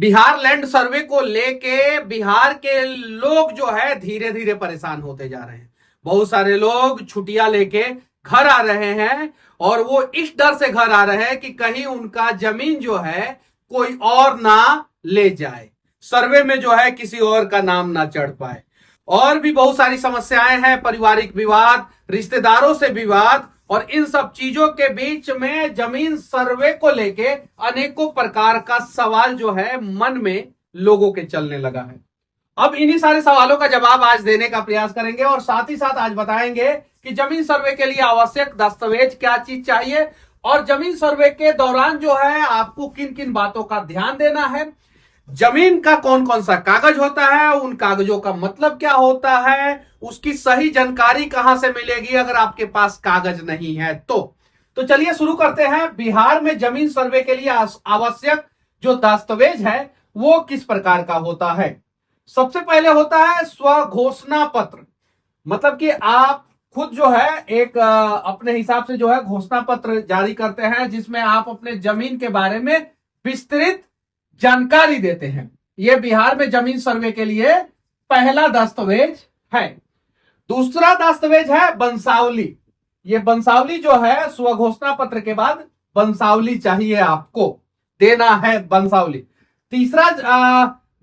Bihar land survey को लेके बिहार के लोग जो है धीरे धीरे परेशान होते जा रहे हैं। बहुत सारे लोग छुट्टियां लेके घर आ रहे हैं और वो इस डर से घर आ रहे हैं कि कहीं उनका जमीन जो है कोई और ना ले जाए, सर्वे में जो है किसी और का नाम ना चढ़ पाए। और भी बहुत सारी समस्याएं हैं, पारिवारिक विवाद, रिश्तेदारों से विवाद, और इन सब चीजों के बीच में जमीन सर्वे को लेके अनेकों प्रकार का सवाल जो है मन में लोगों के चलने लगा है। अब इन्हीं सारे सवालों का जवाब आज देने का प्रयास करेंगे और साथ ही साथ आज बताएंगे कि जमीन सर्वे के लिए आवश्यक दस्तावेज क्या चीज चाहिए और जमीन सर्वे के दौरान जो है आपको किन किन बातों का ध्यान देना है, जमीन का कौन कौन सा कागज होता है, उन कागजों का मतलब क्या होता है, उसकी सही जानकारी कहां से मिलेगी अगर आपके पास कागज नहीं है तो चलिए शुरू करते हैं। बिहार में जमीन सर्वे के लिए आवश्यक जो दस्तावेज है वो किस प्रकार का होता है। सबसे पहले होता है स्वघोषणा पत्र, मतलब कि आप खुद जो है एक अपने हिसाब से जो है घोषणा पत्र जारी करते हैं जिसमें आप अपने जमीन के बारे में विस्तृत जानकारी देते हैं। यह बिहार में जमीन सर्वे के लिए पहला दस्तावेज है। दूसरा दस्तावेज है वंशावली। ये वंशावली जो है स्वघोषणा पत्र के बाद वंशावली चाहिए, आपको देना है वंशावली। तीसरा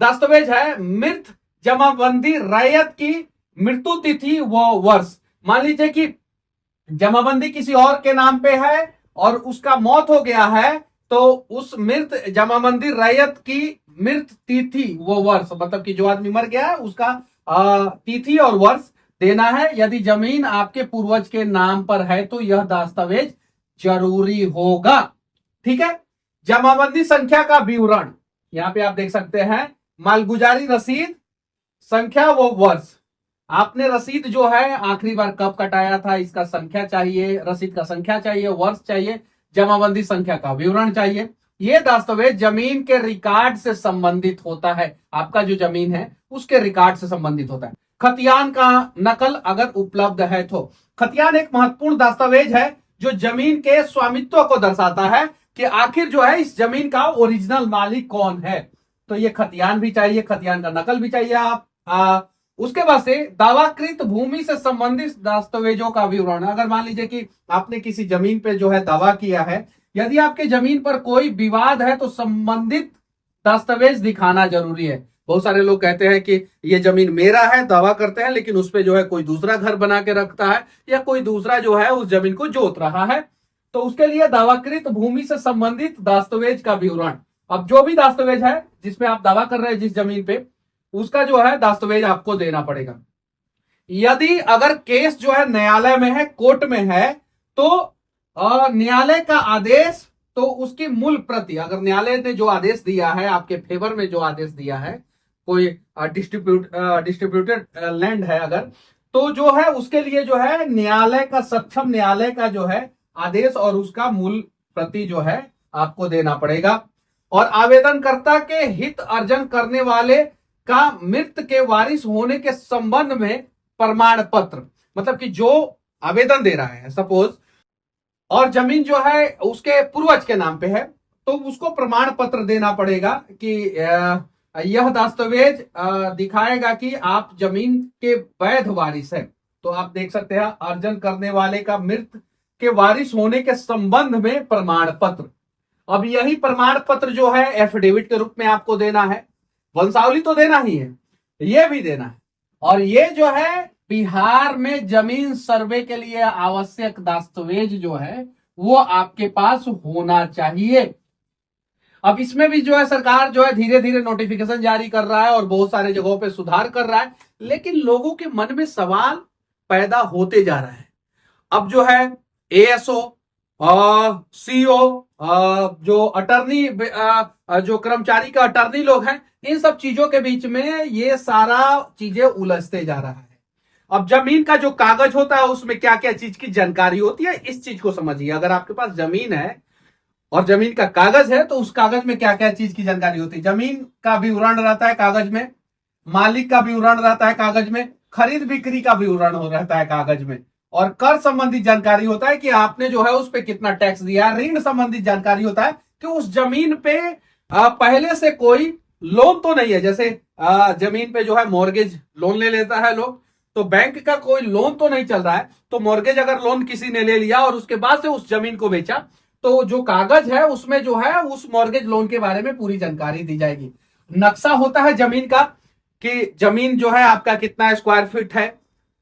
दस्तावेज है मृत जमाबंदी रैयत की मृत्यु तिथि व वर्ष। मान लीजिए कि जमाबंदी किसी और के नाम पे है और उसका मौत हो गया है तो उस मृत जमाबंदी रैयत की मृत तिथि वो वर्ष, मतलब कि जो आदमी मर गया है उसका तिथि और वर्ष देना है। यदि जमीन आपके पूर्वज के नाम पर है तो यह दस्तावेज जरूरी होगा। ठीक है। जमाबंदी संख्या का विवरण यहां पे आप देख सकते हैं, मालगुजारी रसीद संख्या वो वर्ष, आपने रसीद जो है आखिरी बार कब कटाया था इसका संख्या चाहिए, रसीद का संख्या चाहिए, वर्ष चाहिए, जमाबंदी संख्या का विवरण चाहिए। यह दस्तावेज जमीन के रिकॉर्ड से संबंधित होता है, आपका जो जमीन है उसके रिकॉर्ड से संबंधित होता है। खतियान का नकल अगर उपलब्ध है तो। खतियान एक महत्वपूर्ण दस्तावेज है जो जमीन के स्वामित्व को दर्शाता है कि आखिर जो है इस जमीन का ओरिजिनल मालिक कौन है। तो ये खतियान भी चाहिए, खतियान का नकल भी चाहिए आप। उसके बाद से दावाकृत भूमि से संबंधित दस्तावेजों का विवरण। अगर मान लीजिए कि आपने किसी जमीन पे जो है दावा किया है, यदि आपके जमीन पर कोई विवाद है तो संबंधित दस्तावेज दिखाना जरूरी है। बहुत सारे लोग कहते हैं कि ये जमीन मेरा है, दावा करते हैं, लेकिन उस पे जो है कोई दूसरा घर बना के रखता है या कोई दूसरा जो है उस जमीन को जोत रहा है, तो उसके लिए दावाकृत भूमि से संबंधित दस्तावेज का विवरण। अब जो भी दस्तावेज है जिसमें आप दावा कर रहे हैं जिस जमीन पे, उसका जो है दस्तावेज आपको देना पड़ेगा। यदि अगर केस जो है न्यायालय में है, कोर्ट में है, तो न्यायालय का आदेश, तो उसकी मूल प्रति, अगर न्यायालय ने जो आदेश दिया है आपके फेवर में, जो आदेश दिया है, कोई डिस्ट्रीब्यूटेड लैंड है अगर, तो जो है उसके लिए जो है न्यायालय का, सक्षम न्यायालय का जो है आदेश और उसका मूल प्रति जो है आपको देना पड़ेगा। और आवेदनकर्ता के हित अर्जन करने वाले का मृत के वारिस होने के संबंध में प्रमाण पत्र, मतलब कि जो आवेदन दे रहा है सपोज, और जमीन जो है उसके पूर्वज के नाम पे है, तो उसको प्रमाण पत्र देना पड़ेगा कि यह दस्तावेज दिखाएगा कि आप जमीन के वैध वारिस हैं। तो आप देख सकते हैं अर्जन करने वाले का मृत के वारिस होने के संबंध में प्रमाण पत्र। अब यही प्रमाण पत्र जो है एफिडेविट के रूप में आपको देना है। वंशावली तो देना ही है, ये भी देना है। और ये जो है बिहार में जमीन सर्वे के लिए आवश्यक दस्तावेज जो है वो आपके पास होना चाहिए। अब इसमें भी जो है सरकार जो है धीरे धीरे नोटिफिकेशन जारी कर रहा है और बहुत सारे जगहों पे सुधार कर रहा है, लेकिन लोगों के मन में सवाल पैदा होते जा रहा है। अब जो है एएसओ, सीओ, जो अटर्नी, जो कर्मचारी का अटर्नी लोग हैं, इन सब चीजों के बीच में ये सारा चीजें उलझते जा रहा है। अब जमीन का जो कागज होता है उसमें क्या क्या चीज की जानकारी होती है, इस चीज को समझिए। अगर आपके पास जमीन है और जमीन का कागज है तो उस कागज में क्या क्या चीज की जानकारी होती है। जमीन का विवरण रहता है कागज में, मालिक का विवरण रहता है कागज में, खरीद बिक्री का विवरण रहता है कागज में, और कर संबंधित जानकारी होता है कि आपने जो है उस पर कितना टैक्स दिया है। ऋण संबंधित जानकारी होता है कि उस जमीन पे पहले से कोई लोन तो नहीं है, जैसे जमीन पे जो है मॉर्गेज लोन ले लेता है लोग, तो बैंक का कोई लोन तो नहीं चल रहा है। तो मॉर्गेज अगर लोन किसी ने ले लिया और उसके बाद से उस जमीन को बेचा, तो जो कागज है उसमें जो है उस मॉर्गेज लोन के बारे में पूरी जानकारी दी जाएगी। नक्शा होता है जमीन का, कि जमीन जो है आपका कितना स्क्वायर फीट है,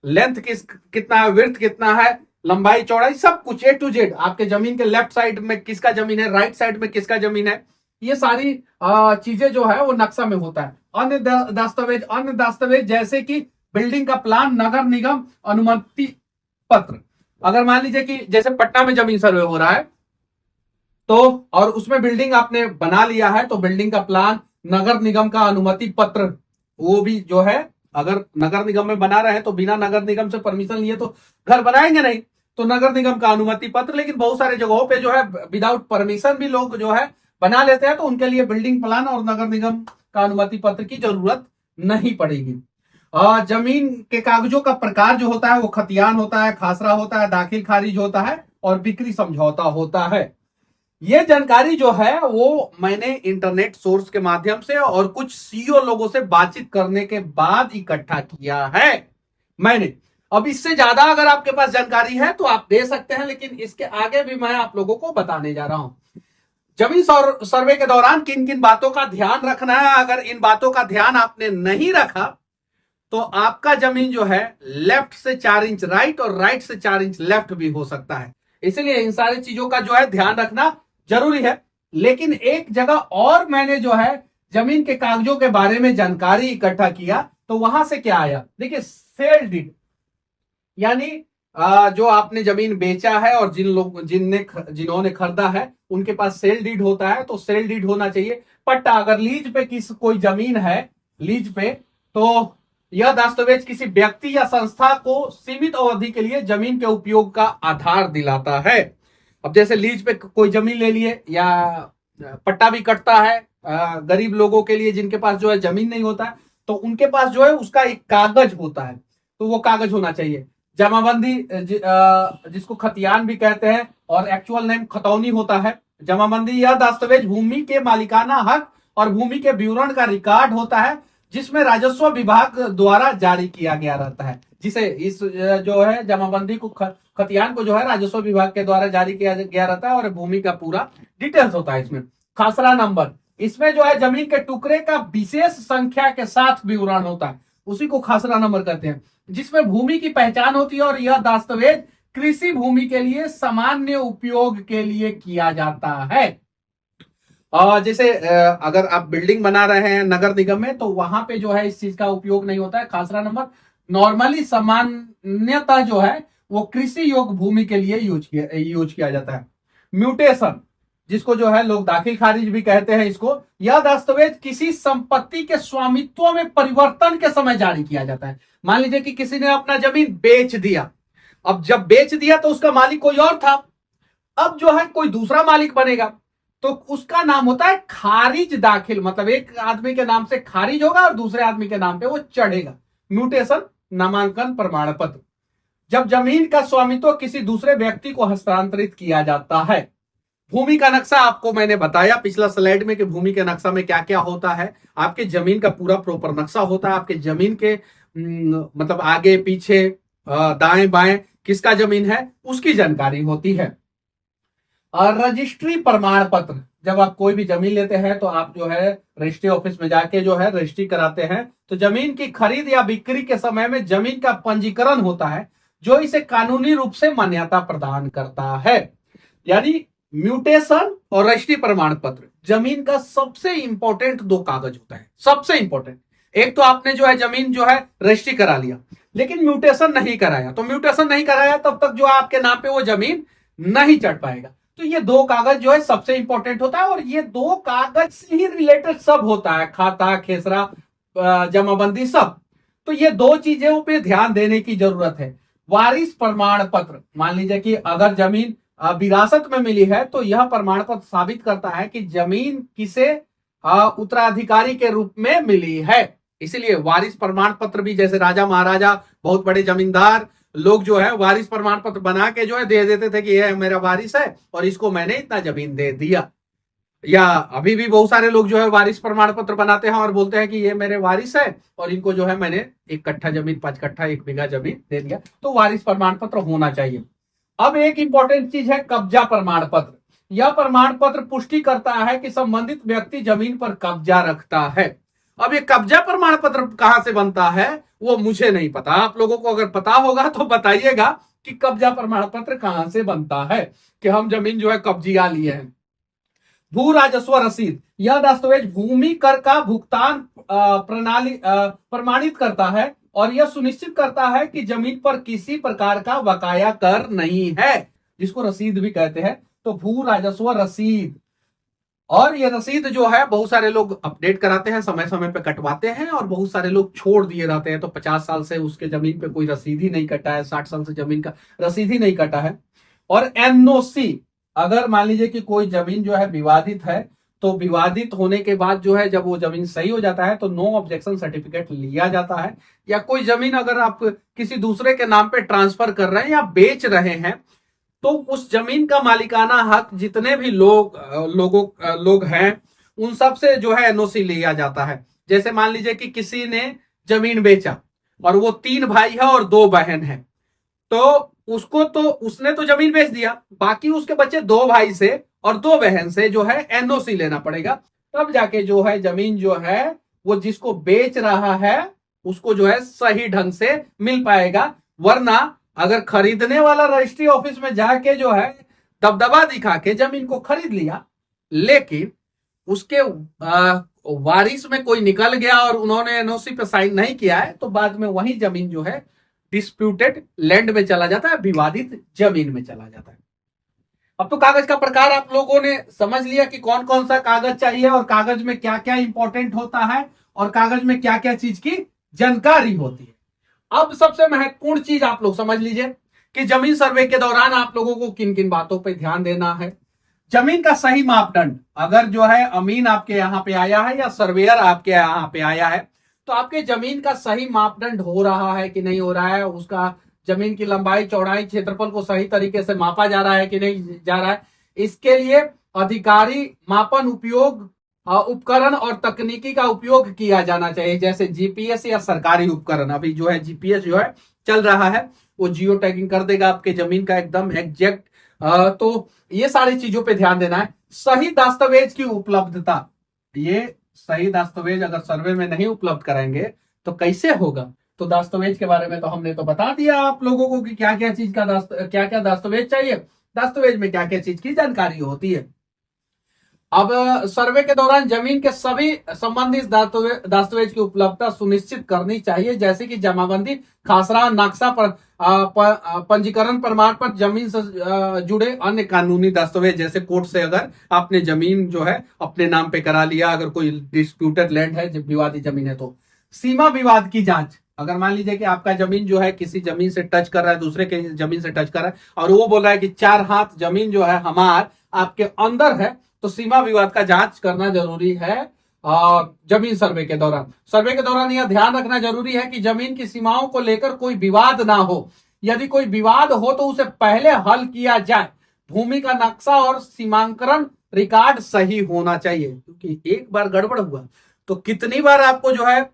लेंथ कितना है, विड्थ कितना है, लंबाई चौड़ाई, सब कुछ ए टू जेड। आपके जमीन के लेफ्ट साइड में किसका जमीन है, राइट साइड में किसका जमीन है, ये सारी चीजें जो है वो नक्शा में होता है। अन्य दस्तावेज जैसे कि बिल्डिंग का प्लान, नगर निगम अनुमति पत्र। अगर मान लीजिए कि जैसे पटना में जमीन सर्वे हो रहा है, तो और उसमें बिल्डिंग आपने बना लिया है, तो बिल्डिंग का प्लान, नगर निगम का अनुमति पत्र, वो भी जो है, अगर नगर निगम में बना रहे हैं तो बिना नगर निगम से परमिशन लिए तो घर बनाएंगे नहीं, तो नगर निगम का अनुमति पत्र। लेकिन बहुत सारे जगहों पे जो है विदाउट परमिशन भी लोग जो है बना लेते हैं, तो उनके लिए बिल्डिंग प्लान और नगर निगम का अनुमति पत्र की जरूरत नहीं पड़ेगी। जमीन के कागजों का प्रकार जो होता है वो खतियान होता है, खासरा होता है, दाखिल खारिज होता है और बिक्री समझौता होता है। ये जानकारी जो है वो मैंने इंटरनेट सोर्स के माध्यम से और कुछ सीईओ लोगों से बातचीत करने के बाद इकट्ठा किया है मैंने। अब इससे ज्यादा अगर आपके पास जानकारी है तो आप दे सकते हैं, लेकिन इसके आगे भी मैं आप लोगों को बताने जा रहा हूं। जमीन सर्वे के दौरान किन किन बातों का ध्यान रखना है। अगर इन बातों का ध्यान आपने नहीं रखा तो आपका जमीन जो है लेफ्ट से 4 इंच राइट और राइट से 4 इंच लेफ्ट भी हो सकता है। इसलिए इन सारी चीजों का जो है ध्यान रखना जरूरी है। लेकिन एक जगह और मैंने जो है जमीन के कागजों के बारे में जानकारी इकट्ठा किया, तो वहां से क्या आया, देखिए सेल डीड, यानी जो आपने जमीन बेचा है और जिन्होंने खरीदा है उनके पास सेल डीड होता है, तो सेल डीड होना चाहिए। पट्टा, अगर लीज पे कोई जमीन है लीज पे, तो यह दस्तावेज किसी व्यक्ति या संस्था को सीमित अवधि के लिए जमीन के उपयोग का आधार दिलाता है। अब जैसे लीज पे कोई जमीन ले लिए, या पट्टा भी कटता है गरीब लोगों के लिए जिनके पास जो है जमीन नहीं होता है, तो उनके पास जो है उसका एक कागज होता है, तो वो कागज होना चाहिए। जमाबंदी जिसको खतियान भी कहते हैं और एक्चुअल नेम खतौनी होता है। जमाबंदी यह दस्तावेज भूमि के मालिकाना हक और भूमि के विवरण का रिकॉर्ड होता है, जिसमें राजस्व विभाग द्वारा जारी किया गया रहता है। जिसे इस जो है जमाबंदी को खतियान को जो है राजस्व विभाग के द्वारा जारी किया गया रहता है और भूमि का पूरा डिटेल्स होता है इसमें। खासरा नंबर, इसमें जो है जमीन के टुकड़े का विशेष संख्या के साथ विवरण होता है, उसी को खासरा नंबर कहते हैं, जिसमें भूमि की पहचान होती है। और यह दस्तावेज कृषि भूमि के लिए सामान्य उपयोग के लिए किया जाता है। जैसे अगर आप बिल्डिंग बना रहे हैं नगर निगम में, तो वहां पे जो है इस चीज का उपयोग नहीं होता है खासरा नंबर। नॉर्मली सामान्यतः जो है वो कृषि योग्य भूमि के लिए यूज किया जाता है। म्यूटेशन, जिसको जो है लोग दाखिल खारिज भी कहते हैं इसको, यह दस्तावेज किसी संपत्ति के स्वामित्व में परिवर्तन के समय जारी किया जाता है। मान लीजिए कि किसी ने अपना जमीन बेच दिया, अब जब बेच दिया तो उसका मालिक कोई और था, अब जो है कोई दूसरा मालिक बनेगा, तो उसका नाम होता है खारिज दाखिल, मतलब एक आदमी के नाम से खारिज होगा और दूसरे आदमी के नाम पे वो चढ़ेगा। म्यूटेशन, नामांकन प्रमाण पत्र, जब जमीन का स्वामित्व किसी दूसरे व्यक्ति को हस्तांतरित किया जाता है। भूमि का नक्शा आपको मैंने बताया पिछला स्लाइड में कि भूमि के नक्शा में क्या क्या होता है। आपके जमीन का पूरा प्रॉपर नक्शा होता है, आपके जमीन के मतलब आगे पीछे दाएं बाएं किसका जमीन है उसकी जानकारी होती है। और रजिस्ट्री प्रमाण पत्र, जब आप कोई भी जमीन लेते हैं तो आप जो है रजिस्ट्री ऑफिस में जाके जो है रजिस्ट्री कराते हैं, तो जमीन की खरीद या बिक्री के समय में जमीन का पंजीकरण होता है, जो इसे कानूनी रूप से मान्यता प्रदान करता है। यानी म्यूटेशन और रजिस्ट्री प्रमाण पत्र जमीन का सबसे इंपॉर्टेंट 2 कागज होता है, सबसे इंपॉर्टेंट। एक तो आपने जो है जमीन जो है रजिस्ट्री करा लिया, लेकिन म्यूटेशन नहीं कराया, तो म्यूटेशन नहीं कराया तब तक जो आपके नाम पे वो जमीन नहीं चढ़ पाएगा। तो ये 2 कागज जो है सबसे इंपॉर्टेंट होता है, और ये 2 कागज से ही रिलेटेड सब होता है, खाता खेसरा जमाबंदी सब। तो ये 2 चीजों पे ध्यान देने की जरूरत है। वारिस प्रमाण पत्र, मान लीजिए कि अगर जमीन विरासत में मिली है, तो यह प्रमाण पत्र साबित करता है कि जमीन किसे उत्तराधिकारी के रूप में मिली है। इसलिए वारिस प्रमाण पत्र भी, जैसे राजा महाराजा बहुत बड़े जमींदार लोग जो है वारिस प्रमाण पत्र बना के जो है दे देते थे कि यह मेरा वारिस है और इसको मैंने इतना जमीन दे दिया। या अभी भी बहुत सारे लोग जो है वारिस प्रमाण पत्र बनाते हैं और बोलते हैं कि ये मेरे वारिस है और इनको जो है मैंने 1 कट्ठा जमीन, 5 कट्ठा, 1 बीघा जमीन दे दिया, तो वारिस प्रमाण पत्र होना चाहिए। अब एक इंपॉर्टेंट चीज है कब्जा प्रमाण पत्र। यह प्रमाण पत्र पुष्टि करता है कि संबंधित व्यक्ति जमीन पर कब्जा रखता है। अब ये कब्जा प्रमाण पत्र कहां से बनता है वो मुझे नहीं पता, आप लोगों को अगर पता होगा तो बताइएगा कि कब्जा प्रमाण पत्र कहां से बनता है कि हम जमीन जो है कब्जिया लिए हैं। भू राजस्व रसीद, यह दस्तावेज भूमि कर का भुगतान प्रणाली प्रमाणित करता है और यह सुनिश्चित करता है कि जमीन पर किसी प्रकार का बकाया कर नहीं है, जिसको रसीद भी कहते हैं। तो भू राजस्व रसीद, और ये रसीद जो है बहुत सारे लोग अपडेट कराते हैं, समय समय पे कटवाते हैं और बहुत सारे लोग छोड़ दिए रहते हैं। तो 50 साल से उसके जमीन पे कोई रसीद ही नहीं कटा है, 60 साल से जमीन का रसीद ही नहीं कटा है। और एनओसी, अगर मान लीजिए कि कोई जमीन जो है विवादित है, तो विवादित होने के बाद जो है जब वो जमीन सही हो जाता है तो नो ऑब्जेक्शन सर्टिफिकेट लिया जाता है। या कोई जमीन अगर आप किसी दूसरे के नाम पे ट्रांसफर कर रहे हैं या बेच रहे हैं, तो उस जमीन का मालिकाना हक जितने भी लोग हैं उन सब से जो है एनओसी लिया जाता है। जैसे मान लीजिए कि किसी ने जमीन बेचा और वो 3 भाई है और 2 बहन है, तो उसको तो उसने तो जमीन बेच दिया, बाकी उसके बच्चे 2 भाई से और 2 बहन से जो है एनओसी लेना पड़ेगा, तब जाके जो है जमीन जो है वो जिसको बेच रहा है उसको जो है सही ढंग से मिल पाएगा। वरना अगर खरीदने वाला रजिस्ट्री ऑफिस में जाके जो है दबदबा दिखा के जमीन को खरीद लिया, लेकिन उसके वारिस में कोई निकल गया और उन्होंने एनओसी पे साइन नहीं किया है, तो बाद में वही जमीन जो है डिस्प्यूटेड लैंड में चला जाता है, विवादित जमीन में चला जाता है। अब तो कागज का प्रकार आप लोगों ने समझ लिया कि कौन कौन सा कागज चाहिए और कागज में क्या क्या इंपॉर्टेंट होता है और कागज में क्या क्या चीज की जानकारी होती है। अब सबसे महत्वपूर्ण चीज आप लोग समझ लीजिए कि जमीन सर्वे के दौरान आप लोगों को किन किन बातों पर ध्यान देना है। जमीन का सही मापदंड, अगर जो है अमीन आपके यहां पे आया है या सर्वेयर आपके यहां पे आया है, तो आपके जमीन का सही मापदंड हो रहा है कि नहीं हो रहा है, उसका जमीन की लंबाई, चौड़ाई, क्षेत्रफल को सही तरीके से मापा जा रहा है कि नहीं जा रहा है, इसके लिए अधिकारी मापन उपयोग उपकरण और तकनीकी का उपयोग किया जाना चाहिए, जैसे जीपीएस या सरकारी उपकरण। अभी जो है जीपीएस जो है चल रहा है, वो जियो टैगिंग कर देगा आपके जमीन का एकदम एग्जैक्ट। तो ये सारी चीजों पे ध्यान देना है। सही दस्तावेज की उपलब्धता, ये सही दस्तावेज अगर सर्वे में नहीं उपलब्ध कराएंगे तो कैसे होगा। तो दस्तावेज के बारे में तो हमने तो बता दिया आप लोगों को कि क्या क्या चीज का क्या क्या दस्तावेज चाहिए, दस्तावेज में क्या क्या चीज की जानकारी होती है। अब सर्वे के दौरान जमीन के सभी संबंधित दस्तावेज की उपलब्धता सुनिश्चित करनी चाहिए, जैसे कि जमाबंदी, खासरा, नक्शा पर पंजीकरण प्रमाण पत्र, जमीन से जुड़े अन्य कानूनी दस्तावेज, जैसे कोर्ट से अगर आपने जमीन जो है अपने नाम पे करा लिया, अगर कोई डिस्प्यूटेड लैंड है, विवादी जमीन है। तो सीमा विवाद की जांच, अगर मान लीजिए कि आपका जमीन जो है किसी जमीन से टच कर रहा है, दूसरे के जमीन से टच कर रहा है और वो बोल रहा है कि 4 हाथ जमीन जो है हमार आपके अंदर है, तो सीमा विवाद का जांच करना जरूरी है। जमीन सर्वे के दौरान यह ध्यान रखना जरूरी है कि जमीन की सीमाओं को लेकर कोई विवाद ना हो। यदि कोई विवाद हो तो उसे पहले हल किया जाए। भूमि का नक्शा और सीमांकन रिकॉर्ड सही होना चाहिए, क्योंकि एक बार गड़बड़ हुआ तो कितनी बार आपको जो है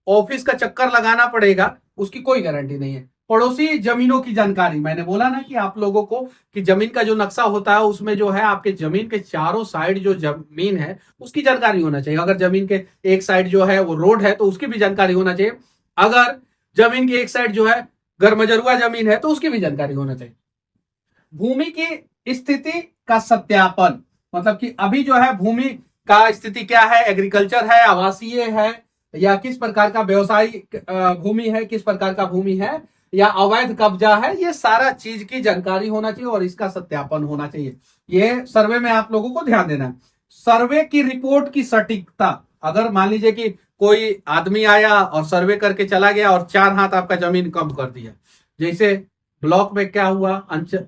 ऑफिस का चक्कर लगाना पड़ेगा, उसकी कोई गारंटी नहीं है। पड़ोसी जमीनों की जानकारी, मैंने बोला ना कि आप लोगों को कि जमीन का जो नक्शा होता है उसमें जो है आपके जमीन के चारों साइड जो जमीन है उसकी जानकारी होना चाहिए। अगर जमीन के एक साइड जो है वो रोड है तो उसकी भी जानकारी होना चाहिए। अगर जमीन की एक साइड जो है गरमजरुआ जमीन है तो उसकी भी जानकारी होना चाहिए। भूमि की स्थिति का सत्यापन, मतलब कि अभी जो है भूमि का स्थिति क्या है, एग्रीकल्चर है, आवासीय है, या किस प्रकार का व्यवसायिक भूमि है, किस प्रकार का भूमि है, या अवैध कब्जा है, ये सारा चीज की जानकारी होना चाहिए और इसका सत्यापन होना चाहिए। ये सर्वे में आप लोगों को ध्यान देना है। सर्वे की रिपोर्ट की सटीकता, अगर मान लीजिए कि कोई आदमी आया और सर्वे करके चला गया और 4 हाथ आपका जमीन कम कर दिया, जैसे ब्लॉक में क्या हुआ,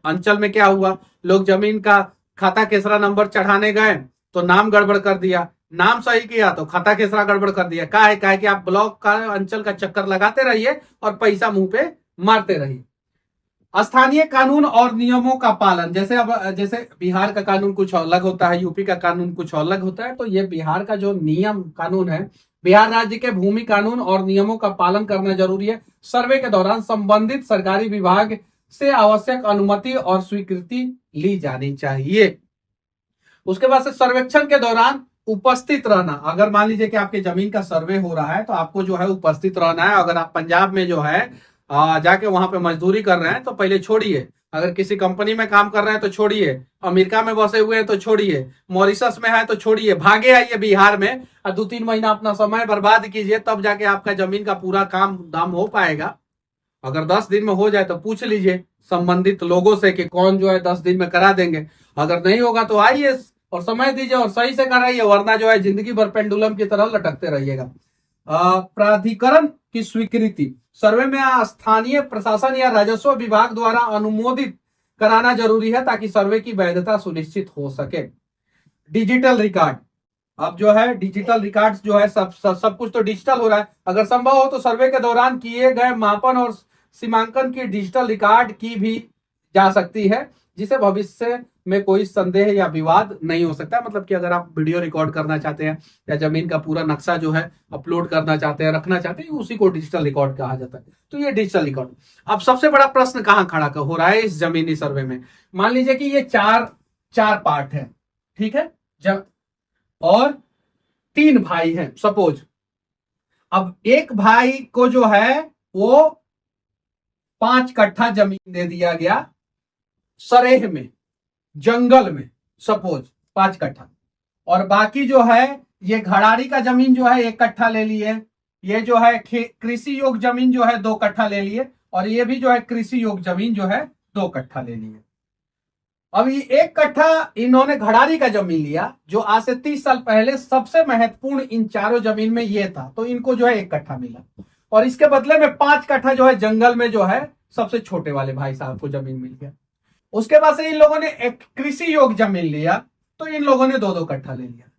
अंचल में क्या हुआ, लोग जमीन का खाता केसरा नंबर चढ़ाने गए तो नाम गड़बड़ कर दिया, नाम सही किया तो खाता केसरा गड़बड़ कर दिया। क्या है कि आप ब्लॉक का, अंचल का चक्कर लगाते रहिए और पैसा मुंह पे मारते रहिए। स्थानीय कानून और नियमों का पालन, जैसे अब जैसे बिहार का कानून कुछ अलग होता है, यूपी का कानून कुछ अलग होता है, तो ये बिहार का जो नियम कानून है, बिहार राज्य के भूमि कानून और नियमों का पालन करना जरूरी है। सर्वे के दौरान संबंधित सरकारी विभाग से आवश्यक अनुमति और स्वीकृति ली जानी चाहिए। उसके बाद से सर्वेक्षण के दौरान उपस्थित रहना। अगर मान लीजिए कि आपके जमीन का सर्वे हो रहा है तो आपको जो है उपस्थित रहना है। अगर आप पंजाब में जो है जाके वहां पे मजदूरी कर रहे हैं तो पहले छोड़िए। अगर किसी कंपनी में काम कर रहे हैं तो छोड़िए। अमेरिका में बसे हुए हैं तो छोड़िए। मॉरिशस में है तो छोड़िए, भागे आइए बिहार में और 2-3 महीना अपना समय बर्बाद कीजिए, तब जाके आपका जमीन का पूरा काम दाम हो पाएगा। अगर 10 दिन में हो जाए तो पूछ लीजिए संबंधित लोगों से कि कौन जो है 10 दिन में करा देंगे। अगर नहीं होगा तो आइए और समय दीजिए और सही से कराइए, वरना जो है जिंदगी भर पेंडुलम की तरह लटकते रहिएगा। प्राधिकरण की स्वीकृति। सर्वे में स्थानीय प्रशासन या राजस्व विभाग द्वारा अनुमोदित कराना जरूरी है ताकि सर्वे की वैधता सुनिश्चित हो सके। Digital record. अब जो है डिजिटल रिकॉर्ड्स जो है सब कुछ तो डिजिटल हो रहा है। अगर संभव हो तो सर्वे के दौरान किए गए मापन और सीमांकन की डिजिटल रिकॉर्ड की भी जा सकती है, जिसे भविष्य में कोई संदेह या विवाद नहीं हो सकता। मतलब कि अगर आप वीडियो रिकॉर्ड करना चाहते हैं या जमीन का पूरा नक्शा जो है अपलोड करना चाहते हैं, रखना चाहते हैं, उसी को डिजिटल रिकॉर्ड कहा जाता है। तो ये डिजिटल रिकॉर्ड। अब सबसे बड़ा प्रश्न कहां खड़ा हो रहा है इस जमीनी सर्वे में। मान लीजिए कि ये चार पार्ट है, ठीक है, और 3 भाई हैं सपोज। अब एक भाई को जो है वो 5 कट्ठा जमीन दे दिया गया सरेह में, जंगल में, सपोज 5 कट्ठा, और बाकी जो है ये घड़ारी का जमीन जो है 1 कट्ठा ले लिए, ये जो है कृषि योग जमीन जो है 2 कट्ठा ले लिए, और ये भी जो है कृषि योग जमीन जो है 2 कट्ठा ले लिए। अब ये 1 कट्ठा इन्होंने घड़ारी का जमीन लिया जो आज से 30 साल पहले सबसे महत्वपूर्ण इन चारों जमीन में ये था, तो इनको जो है 1 कट्ठा मिला, और इसके बदले में 5 कट्ठा जो है जंगल में जो है सबसे छोटे वाले भाई साहब को जमीन मिल गया। उसके बाद से इन लोगों ने एक कृषि योग जमीन लिया, तो इन लोगों ने 2-2 कट्ठा ले लिया।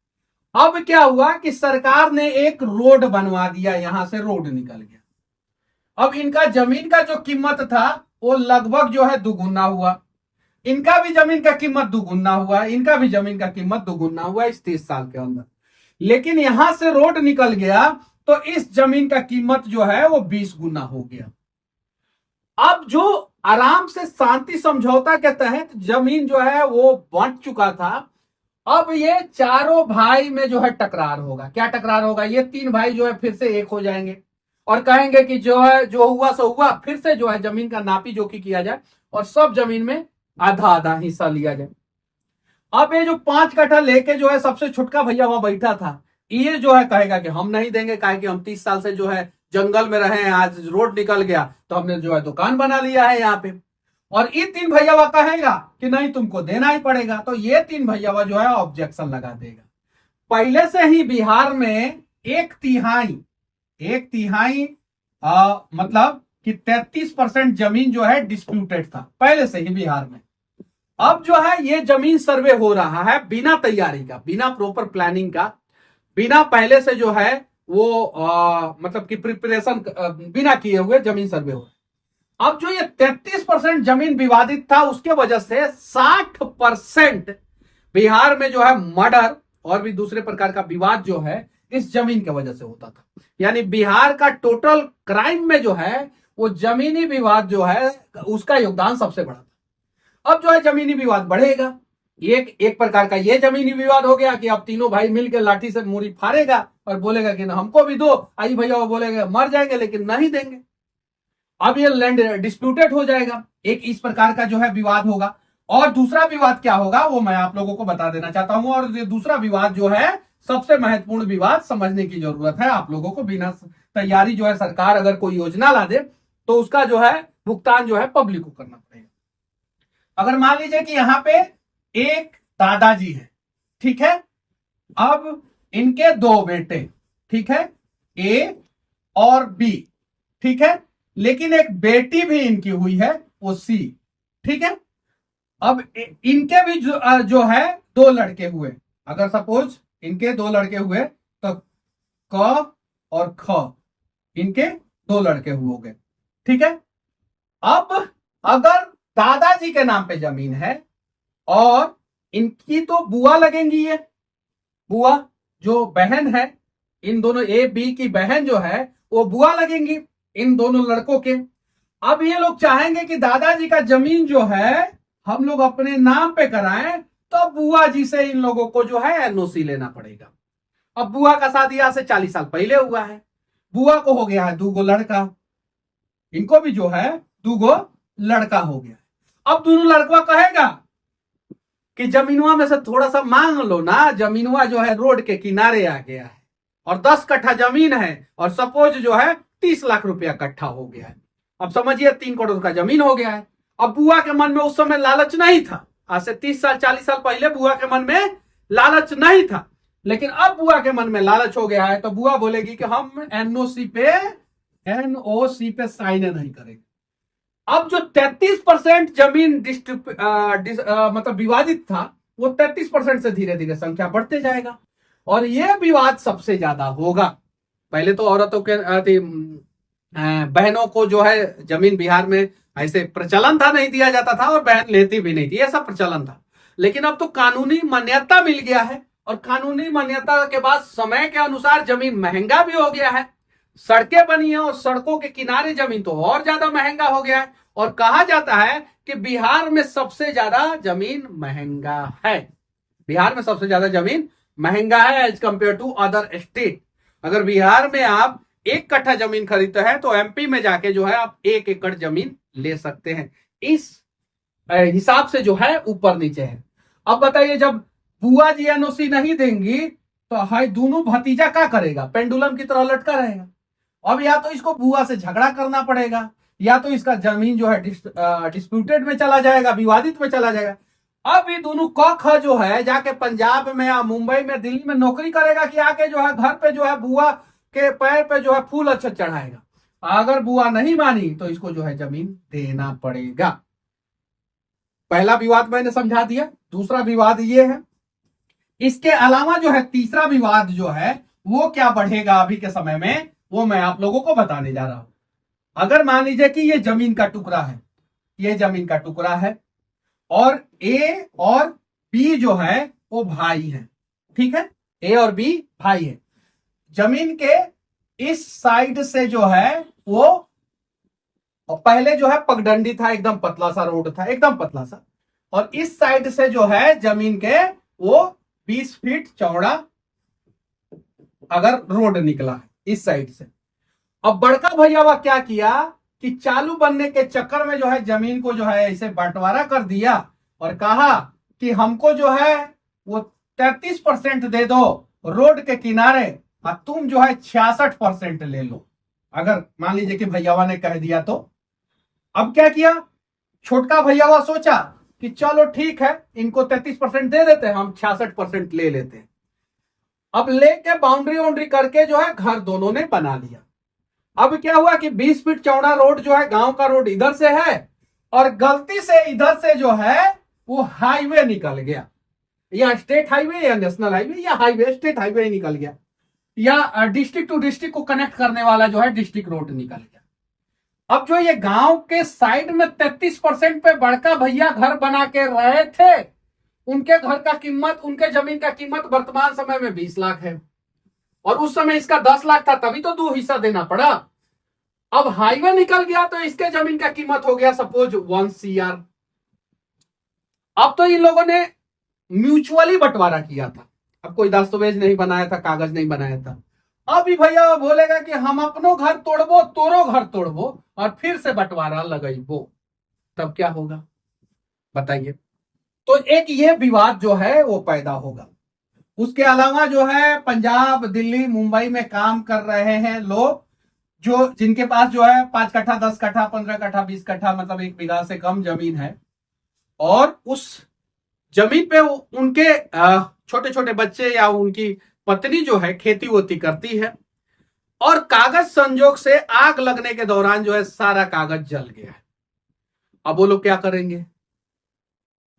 अब क्या हुआ कि सरकार ने एक रोड बनवा दिया, यहां से रोड निकल गया। अब इनका जमीन का जो कीमत था वो लगभग जो है दुगुना हुआ। इनका भी जमीन का कीमत दुगुना हुआ, इनका भी जमीन का कीमत दुगुना हुआ इस 30 साल के अंदर। लेकिन यहां से रोड निकल गया तो इस जमीन का कीमत जो है वो 20 गुना हो गया। अब जो आराम से शांति समझौता के तहत जमीन जो है वो बंट चुका था, अब ये चारों भाई में जो है टकरार होगा। क्या टकरार होगा? ये 3 भाई जो है फिर से एक हो जाएंगे और कहेंगे कि जो है जो हुआ सो हुआ, फिर से जो है जमीन का नापी जोखी किया जाए और सब जमीन में आधा आधा हिस्सा लिया जाए। अब ये जो 5 कट्ठा लेके जो है सबसे छुटका भैया वहां बैठा था, ये जो है कहेगा कि हम नहीं देंगे, काहे कि हम 30 साल से जो है जंगल में रहे हैं, आज रोड निकल गया तो हमने जो है दुकान बना लिया है यहाँ पे। और ये 3 भैया कहेगा कि नहीं तुमको देना ही पड़ेगा, तो ये 3 भैया जो है ऑब्जेक्शन लगा देगा। पहले से ही बिहार में 1/3 मतलब कि 33% जमीन जो है डिस्प्यूटेड था पहले से ही बिहार में। अब जो है ये जमीन सर्वे हो रहा है बिना तैयारी का, बिना प्रॉपर प्लानिंग का, बिना पहले से जो है वो मतलब कि प्रिपरेशन बिना किए हुए जमीन सर्वे हो रहा है। अब जो ये 33% जमीन विवादित था उसके वजह से 60% बिहार में जो है मर्डर और भी दूसरे प्रकार का विवाद जो है इस जमीन की वजह से होता था। यानी बिहार का टोटल क्राइम में जो है वो जमीनी विवाद जो है उसका योगदान सबसे बड़ा था। अब जो है जमीनी विवाद बढ़ेगा। एक प्रकार का ये जमीनी विवाद हो गया कि अब तीनों भाई मिलकर लाठी से मूरी फाड़ेगा और बोलेगा कि ना हमको भी दो, आई भैया वो बोलेगा मर जाएंगे लेकिन नहीं देंगे। अब ये लैंड डिस्प्यूटेड हो जाएगा। एक इस प्रकार का जो है विवाद होगा। और दूसरा विवाद क्या होगा वो मैं आप लोगों को बता देना चाहता हूं। और ये दूसरा विवाद जो है सबसे महत्वपूर्ण विवाद, समझने की जरूरत है आप लोगों को। बिना तैयारी जो है सरकार अगर कोई योजना ला दे तो उसका जो है भुगतान जो है पब्लिक को करना पड़ेगा। अगर मान लीजिए कि यहां पे एक दादाजी है, ठीक है, अब इनके 2 बेटे, ठीक है, ए और बी, ठीक है, लेकिन एक बेटी भी इनकी हुई है वो सी, ठीक है। अब इनके भी जो है 2 लड़के हुए। अगर सपोज इनके 2 लड़के हुए तो क और ख, इनके 2 लड़के हुए, ठीक है। अब अगर दादाजी के नाम पे जमीन है और इनकी तो बुआ लगेंगी, ये बुआ जो बहन है, इन दोनों ए बी की बहन जो है वो बुआ लगेंगी इन दोनों लड़कों के। अब ये लोग चाहेंगे कि दादाजी का जमीन जो है हम लोग अपने नाम पे कराएं, तो बुआ जी से इन लोगों को जो है एनओसी लेना पड़ेगा। अब बुआ का शादी आज से 40 साल पहले हुआ है, बुआ को हो गया है 2 लड़का, इनको भी जो है 2 लड़का हो गया। अब दोनों लड़का कहेगा कि जमीनुआ में से थोड़ा सा मांग लो ना, जमीनुआ जो है रोड के किनारे आ गया है और 10 कट्ठा जमीन है और सपोज जो है 30 लाख रुपया कट्ठा हो गया है। अब समझिए 3 करोड़ का जमीन हो गया है। अब बुआ के मन में उस समय लालच नहीं था, आज से 30 साल 40 साल पहले बुआ के मन में लालच नहीं था, लेकिन अब बुआ के मन में लालच हो गया है। तो बुआ बोलेगी कि हम एनओसी पे साइन नहीं करेंगे। अब जो 33% जमीन मतलब विवादित था, वो 33% से धीरे धीरे संख्या बढ़ते जाएगा और यह विवाद सबसे ज्यादा होगा। पहले तो औरतों के बहनों को जो है जमीन बिहार में ऐसे प्रचलन था, नहीं दिया जाता था और बहन लेती भी नहीं थी, ऐसा प्रचलन था। लेकिन अब तो कानूनी मान्यता मिल गया है और कानूनी मान्यता के बाद समय के अनुसार जमीन महंगा भी हो गया है, सड़कें बनी है और सड़कों के किनारे जमीन तो और ज्यादा महंगा हो गया है। और कहा जाता है कि बिहार में सबसे ज्यादा जमीन महंगा है, बिहार में सबसे ज्यादा जमीन महंगा है as compare to other state. अगर बिहार में आप 1 कट्ठा जमीन खरीदते हैं तो एमपी में जाके जो है आप 1 एकड़ जमीन ले सकते हैं। इस हिसाब से जो है ऊपर नीचे है। अब बताइए, जब बुआ जी एनओसी नहीं देंगी तो हाई दोनों भतीजा क्या करेगा, पेंडुलम की तरह लटका रहेगा। अब या तो इसको बुआ से झगड़ा करना पड़ेगा या तो इसका जमीन जो है डिस्प्यूटेड में चला जाएगा, विवादित में चला जाएगा। अब ये दोनों कख जो है जाके पंजाब में या मुंबई में दिल्ली में नौकरी करेगा कि आके जो है घर पे जो है बुआ के पैर पे जो है फूल अच्छा चढ़ाएगा। अगर बुआ नहीं मानी तो इसको जो है जमीन देना पड़ेगा। पहला विवाद मैंने समझा दिया। दूसरा विवाद ये है, इसके अलावा जो है तीसरा विवाद जो है वो क्या बढ़ेगा अभी के समय में, वो मैं आप लोगों को बताने जा रहा हूं। अगर मान लीजिए कि ये जमीन का टुकड़ा है, ये जमीन का टुकड़ा है और ए और बी जो है वो भाई है, ठीक है, ए और बी भाई है। जमीन के इस साइड से जो है वो, और पहले जो है पगडंडी था, एकदम पतला सा रोड था, एकदम पतला सा, और इस साइड से जो है जमीन के वो 20 फीट चौड़ा अगर रोड निकला है इस साइड से। अब बड़का भैया क्या किया कि चालू बनने के चक्कर में जो है जमीन को जो है ऐसे बंटवारा कर दिया और कहा कि हमको जो है वो 33% दे दो रोड के किनारे और तुम जो है 66% ले लो। अगर मान लीजिए कि भैयावा ने कह दिया तो अब क्या किया, छोटका भैयावा सोचा कि चलो ठीक है, इनको 33% दे देते हैं, हम 66% ले लेते हैं। अब लेके बाउंड्री वाउंड्री करके जो है घर दोनों ने बना लिया। अब क्या हुआ कि 20 फीट चौड़ा रोड जो है, गांव का रोड इधर से है और गलती से इधर से जो है वो हाईवे निकल गया, या स्टेट हाईवे या नेशनल हाईवे या हाईवे स्टेट हाईवे निकल गया, या डिस्ट्रिक्ट टू डिस्ट्रिक्ट को कनेक्ट करने वाला जो है डिस्ट्रिक्ट रोड निकल गया। अब जो ये गांव के साइड में 33% पे बड़का भैया घर बना के रहे थे, उनके घर का कीमत, उनके जमीन का कीमत वर्तमान समय में 20 लाख है और उस समय इसका 10 लाख था, तभी तो 2 हिस्सा देना पड़ा। अब हाईवे निकल गया तो इसके जमीन का कीमत हो गया सपोज 1 CR। अब तो इन लोगों ने म्यूचुअली बंटवारा किया था, अब कोई दस्तावेज नहीं बनाया था, कागज नहीं बनाया था। अब ही भैया बोलेगा कि हम अपनो घर तोड़बो, तोरो घर तोड़बो और फिर से बंटवारा लगाइबो, तब क्या होगा बताइए। तो एक ये विवाद जो है वो पैदा होगा। उसके अलावा जो है पंजाब, दिल्ली, मुंबई में काम कर रहे हैं लोग, जो जिनके पास जो है 5 कट्ठा, 10 कट्ठा, 15 कट्ठा, 20 कट्ठा, मतलब 1 बीघा से कम जमीन है और उस जमीन पे उनके छोटे छोटे बच्चे या उनकी पत्नी जो है खेती वोती करती है और कागज संजोग से आग लगने के दौरान जो है सारा कागज जल गया है। अब वो लोग क्या करेंगे,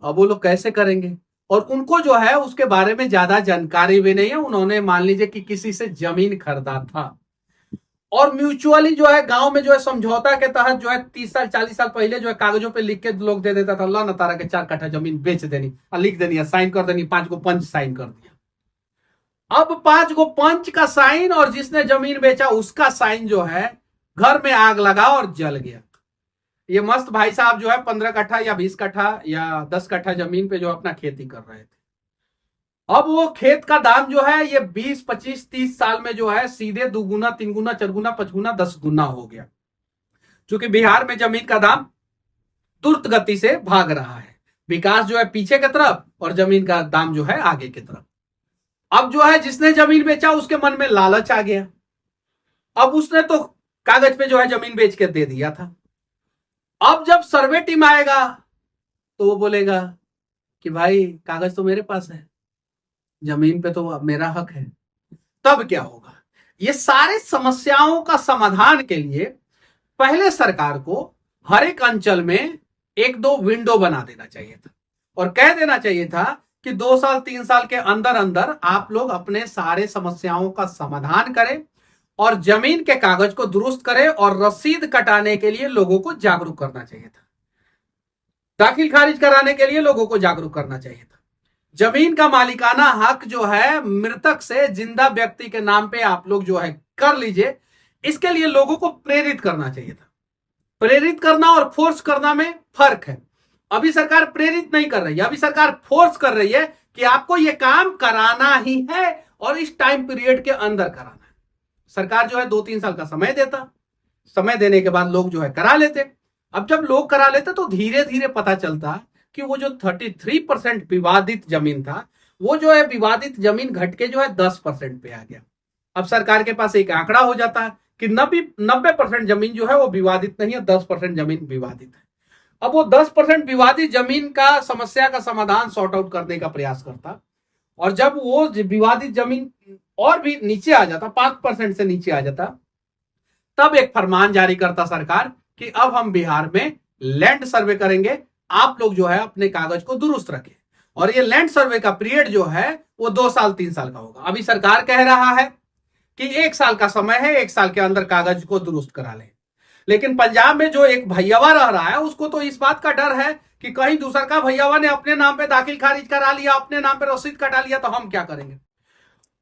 अब वो लोग कैसे करेंगे, और उनको जो है उसके बारे में ज्यादा जानकारी भी नहीं है। उन्होंने मान लीजिए कि किसी से जमीन खरीदा था, और म्यूचुअली जो है गांव में जो है समझौता के तहत जो है 30 साल 40 साल पहले जो है कागजों पे लिख के लोग दे देता था, अल्लाह न तारा के 4 कट्ठा जमीन बेच देनी और लिख देनी है, साइन कर देनी, 5 को पंच साइन कर दिया। अब 5 को पंच का साइन और जिसने जमीन बेचा उसका साइन जो है, घर में आग लगा और जल गया। ये मस्त भाई साहब जो है 15 कट्ठा या 20 कट्ठा या 10 कट्ठा जमीन पे जो अपना खेती कर रहे थे। अब वो खेत का दाम जो है ये 20 25 30 साल में जो है सीधे 2 गुना 3 गुना 4 गुना 5 गुना 10 गुना हो गया, क्योंकि बिहार में जमीन का दाम तुरंत गति से भाग रहा है। विकास जो है पीछे की तरफ और जमीन का दाम जो है आगे की तरफ। अब जो है जिसने जमीन बेचा उसके मन में लालच आ गया। अब उसने तो कागज पे जो है जमीन बेच के दे दिया था। अब जब सर्वे टीम आएगा तो वो बोलेगा कि भाई कागज तो मेरे पास है, जमीन पे तो मेरा हक है। तब क्या होगा? ये सारे समस्याओं का समाधान के लिए पहले सरकार को हर एक अंचल में 1-2 विंडो बना देना चाहिए था और कह देना चाहिए था कि 2 साल 3 साल के अंदर अंदर आप लोग अपने सारे समस्याओं का समाधान करें और जमीन के कागज को दुरुस्त करें और रसीद कटाने के लिए लोगों को जागरूक करना चाहिए था, दाखिल खारिज कराने के लिए लोगों को जागरूक करना चाहिए था। जमीन का मालिकाना हक जो है मृतक से जिंदा व्यक्ति के नाम पे आप लोग जो है कर लीजिए, इसके लिए लोगों को प्रेरित करना चाहिए था। प्रेरित करना और फोर्स करना में फर्क है। अभी सरकार प्रेरित नहीं कर रही है, अभी सरकार फोर्स कर रही है कि आपको यह काम कराना ही है और इस टाइम पीरियड के अंदर कराना है। सरकार जो है 2-3 साल का समय देता, समय देने के बाद लोग जो है करा लेते। अब जब लोग करा लेते तो धीरे धीरे पता चलता कि वो जो 33% विवादित जमीन था, वो जो है विवादित जमीन घट के जो है 10% पे आ गया। अब सरकार के पास एक आंकड़ा हो जाता है कि 90% जमीन जो है वो विवादित नहीं है, 10% जमीन विवादित है। अब वो 10% विवादित जमीन का समस्या का समाधान सॉर्ट आउट करने का प्रयास करता, और जब वो विवादित जमीन और भी नीचे आ जाता, 5% से नीचे आ जाता, तब एक फरमान जारी करता सरकार कि अब हम बिहार में लैंड सर्वे करेंगे, आप लोग जो है अपने कागज को दुरुस्त रखें। और ये लैंड सर्वे का पीरियड जो है वो 2 साल 3 साल का होगा। अभी सरकार कह रहा है कि 1 साल का समय है, 1 साल के अंदर कागज को दुरुस्त करा लें। लेकिन पंजाब में जो एक भैयावा रह रहा है उसको तो इस बात का डर है कि कहीं दूसरा का भैयावा ने अपने नाम पे दाखिल खारिज करा लिया, अपने नाम पे रसीद कटा लिया, तो हम क्या करेंगे।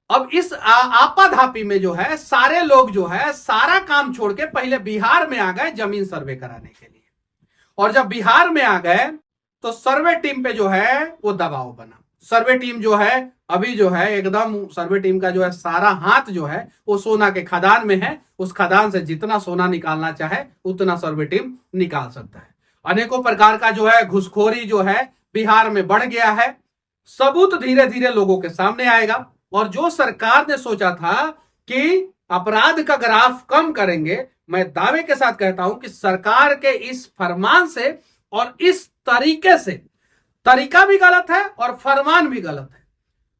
अब इस आपाधापी में जो है सारे लोग जो है सारा काम छोड़ के पहले बिहार में आ गए जमीन सर्वे कराने के लिए। और जब बिहार में आ गए तो सर्वे टीम पे जो है वो दबाव बना। सर्वे टीम जो है अभी जो है एकदम, सर्वे टीम का जो है सारा हाथ जो है वो सोना के खदान में है। उस खदान से जितना सोना निकालना चाहे उतना सर्वे टीम निकाल सकता है। अनेकों प्रकार का जो है घुसखोरी जो है बिहार में बढ़ गया है। सबूत धीरे धीरे लोगों के सामने आएगा। और जो सरकार ने सोचा था कि अपराध का ग्राफ कम करेंगे, मैं दावे के साथ कहता हूं कि सरकार के इस फरमान से और इस तरीके से, तरीका भी गलत है और फरमान भी गलत है।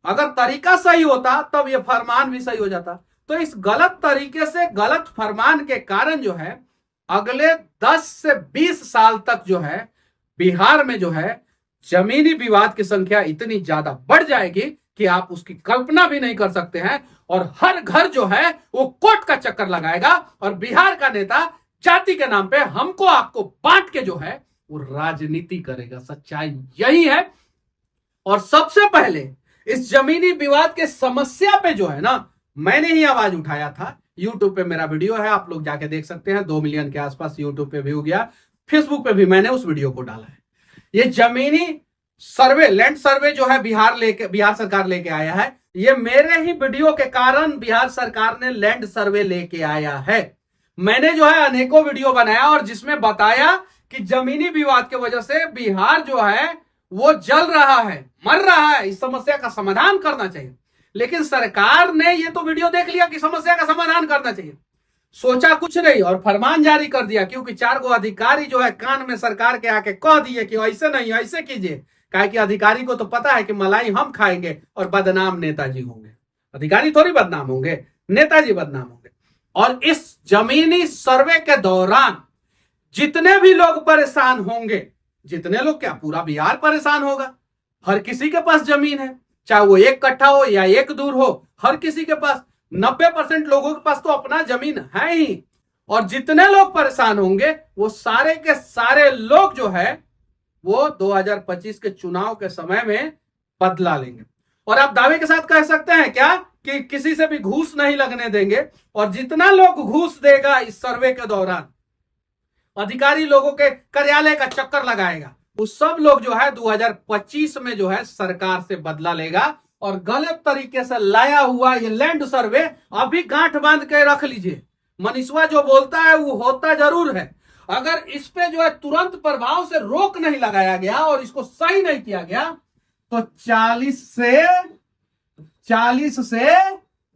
अगर तरीका सही होता तब यह फरमान भी सही हो जाता। तो इस गलत तरीके से, गलत फरमान के कारण जो है अगले 10 से 20 साल तक जो है बिहार में जो है जमीनी विवाद की संख्या इतनी ज्यादा बढ़ जाएगी कि आप उसकी कल्पना भी नहीं कर सकते हैं। और हर घर जो है वो कोर्ट का चक्कर लगाएगा और बिहार का नेता जाति के नाम पे हमको आपको बांट के जो है वो राजनीति करेगा। सच्चाई यही है। और सबसे पहले इस जमीनी विवाद के समस्या पे जो है ना, मैंने ही आवाज उठाया था। यूट्यूब पे मेरा वीडियो है, आप लोग जाके देख सकते हैं। 2 मिलियन के आसपास यूट्यूब पे भी हो गया, फेसबुक पे भी मैंने उस वीडियो को डाला है। ये जमीनी सर्वे, लैंड सर्वे जो है बिहार सरकार लेके आया है। ये मेरे ही वीडियो के कारण बिहार सरकार ने लैंड सर्वे लेके आया है। मैंने जो है अनेकों वीडियो बनाया और जिसमें बताया कि जमीनी विवाद की वजह से बिहार जो है वो जल रहा है, मर रहा है। इस समस्या का समाधान करना चाहिए। लेकिन सरकार ने ये तो वीडियो देख लिया कि समस्या का समाधान करना चाहिए, सोचा कुछ नहीं और फरमान जारी कर दिया। क्योंकि 4 गो अधिकारी जो है कान में सरकार के आके कह दिए कि ऐसे नहीं, ऐसे कीजिए। काहे कि अधिकारी को तो पता है कि मलाई हम खाएंगे और बदनाम नेताजी होंगे। अधिकारी थोड़ी बदनाम होंगे, नेताजी बदनाम होंगे। और इस जमीनी सर्वे के दौरान जितने भी लोग परेशान होंगे, जितने लोग क्या पूरा बिहार परेशान होगा। हर किसी के पास जमीन है, चाहे वो 1 कट्ठा हो या 1 दूर हो, हर किसी के पास। 90% लोगों के पास तो अपना जमीन है ही, और जितने लोग परेशान होंगे वो सारे के सारे लोग जो है वो 2025 के चुनाव के समय में बदला लेंगे। और आप दावे के साथ कह सकते हैं क्या कि किसी से भी घूस नहीं लगने देंगे, और जितना लोग घूस देगा इस सर्वे के दौरान, अधिकारी लोगों के कार्यालय का चक्कर लगाएगा, वो सब लोग जो है 2025 में जो है सरकार से बदला लेगा। और गलत तरीके से लाया हुआ ये लैंड सर्वे अभी गांठ बांध के रख लीजिए। मनीषवा जो बोलता है वो होता जरूर है। अगर इस पे जो है तुरंत प्रभाव से रोक नहीं लगाया गया और इसको सही नहीं किया गया तो 40 से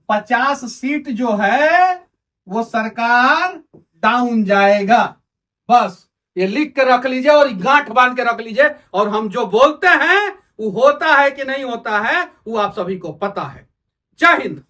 50 सीट जो है वो सरकार डाउन जाएगा। बस ये लिख के रख लीजिए और गांठ बांध के रख लीजिए। और हम जो बोलते हैं वो होता है कि नहीं होता है वो आप सभी को पता है। जय हिंद।